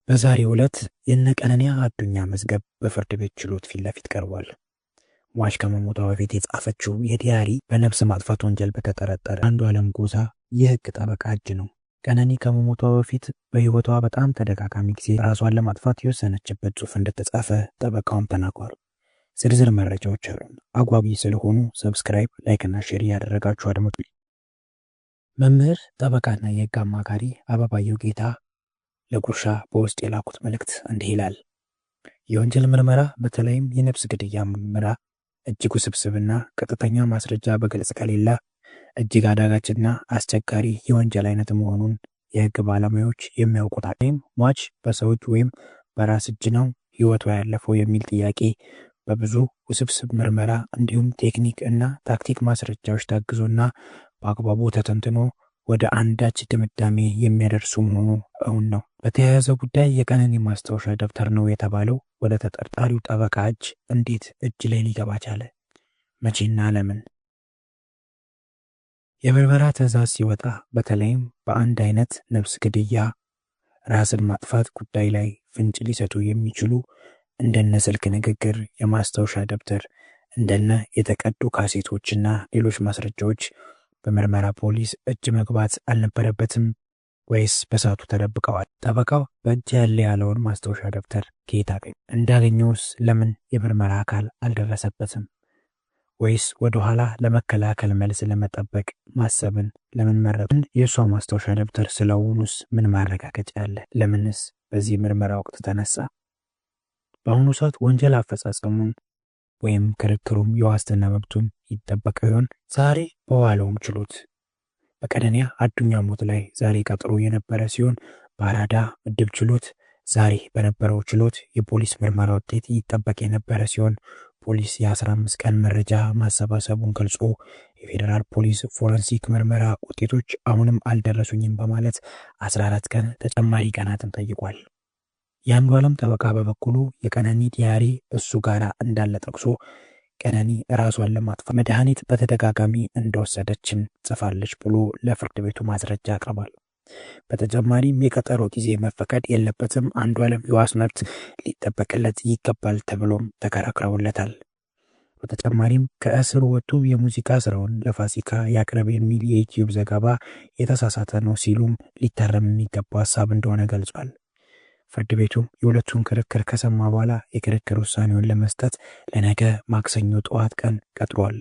በዛሬው ዕለት የነቀነኒ አዱኛ መዝገብ በፍርድ ቤት ችሎት ፊት ለፊት ቀርቧል። ሟች ከመሞቷ በፊት የጻፈችው የዲያሪ በነፍስ ማጥፋት ወንጀል በተጠረጠረ አንዱዓለም ጎሳ የህግ ጠበቃ እጅ ነው። ቀነኒ ከመሞቷ በፊት በህይወቷ በጣም ተደጋጋሚ ጊዜ ራሷን ለማጥፋት የወሰነችበት ጽሑፍ እንደተጻፈ ጠበቃውም ተናግሯል። ዝርዝር መረጃዎች አሉን። አጓጊ ስለሆኑ ሰብስክራይብ፣ ላይክ እና ሼር ያደረጋችሁ አድምጡ። መምህር ጠበቃና የህግ አማካሪ አበባየሁ ጌታ ለጉርሻ በውስጥ የላኩት መልእክት እንዲህ ይላል። የወንጀል ምርመራ በተለይም የነፍስ ግድያ ምርመራ እጅግ ውስብስብና ቀጥተኛ ማስረጃ በግልጽ ከሌለ እጅግ አዳጋችና አስቸጋሪ የወንጀል አይነት መሆኑን የህግ ባለሙያዎች የሚያውቁት አለም ሟች በሰው እጅ ወይም በራስ እጅ ነው ህይወቷ ያለፈው የሚል ጥያቄ በብዙ ውስብስብ ምርመራ እንዲሁም ቴክኒክ እና ታክቲክ ማስረጃዎች ታግዞና በአግባቡ ተተንትኖ ወደ አንዳች ድምዳሜ የሚያደርሱ መሆኑ እውን ነው። በተያያዘ ጉዳይ የቀነኒ ማስታወሻ ደብተር ነው የተባለው ወደ ተጠርጣሪው ጠበቃ እንዴት እጅ ላይ ሊገባ ቻለ? መቼና ለምን? የምርመራ ትዕዛዝ ሲወጣ በተለይም በአንድ አይነት ነፍስ ግድያ፣ ራስን ማጥፋት ጉዳይ ላይ ፍንጭ ሊሰጡ የሚችሉ እንደነ ስልክ ንግግር፣ የማስታወሻ ደብተር፣ እንደነ የተቀዱ ካሴቶችና ሌሎች ማስረጃዎች በምርመራ ፖሊስ እጅ መግባት አልነበረበትም ወይስ በሳቱ ተደብቀዋል? ጠበቃው በእጅ ያለውን ማስታወሻ ደብተር ከየት አገኘ? እንዳገኘውስ ለምን የምርመራ አካል አልደረሰበትም? ወይስ ወደ ኋላ ለመከላከል መልስ ለመጠበቅ ማሰብን ለምን መረጠ? የሷ ማስታወሻ ደብተር ስለሆኑስ ምን ማረጋገጫ አለ? ለምንስ በዚህ ምርመራ ወቅት ተነሳ? በአሁኑ ሰዓት ወንጀል አፈጻጸሙን ወይም ክርክሩም የዋስትና መብቱን ይጠበቅ ይሆን? ዛሬ በዋለውም ችሎት በቀነኒ አዱኛ ሞት ላይ ዛሬ ቀጥሮ የነበረ ሲሆን በአራዳ ምድብ ችሎት ዛሬ በነበረው ችሎት የፖሊስ ምርመራ ውጤት ይጠበቅ የነበረ ሲሆን ፖሊስ የ15 ቀን መረጃ ማሰባሰቡን ገልጾ የፌዴራል ፖሊስ ፎረንሲክ ምርመራ ውጤቶች አሁንም አልደረሱኝም በማለት 14 ቀን ተጨማሪ ቀናትን ጠይቋል። የአንዱዓለም ጠበቃ በበኩሉ የቀነኒ ዲያሪ እሱ ጋር እንዳለ ጠቅሶ ቀነኒ ራሷን ለማጥፋት መድኃኒት በተደጋጋሚ እንደወሰደችም ጽፋለች ብሎ ለፍርድ ቤቱ ማስረጃ አቅርቧል። በተጨማሪም የቀጠሮ ጊዜ መፈቀድ የለበትም፣ አንዱዓለም የዋስ መብት ሊጠበቅለት ይገባል ተብሎም ተከራክረውለታል። በተጨማሪም ከእስር ወጥቶ የሙዚቃ ስራውን ለፋሲካ ያቅርብ የሚል የዩቲዩብ ዘገባ የተሳሳተ ነው ሲሉም ሊታረም የሚገባው ሀሳብ እንደሆነ ገልጿል። ፍርድ ቤቱ የሁለቱን ክርክር ከሰማ በኋላ የክርክር ውሳኔውን ለመስጠት ለነገ ማክሰኞ ጠዋት ቀን ቀጥሯል።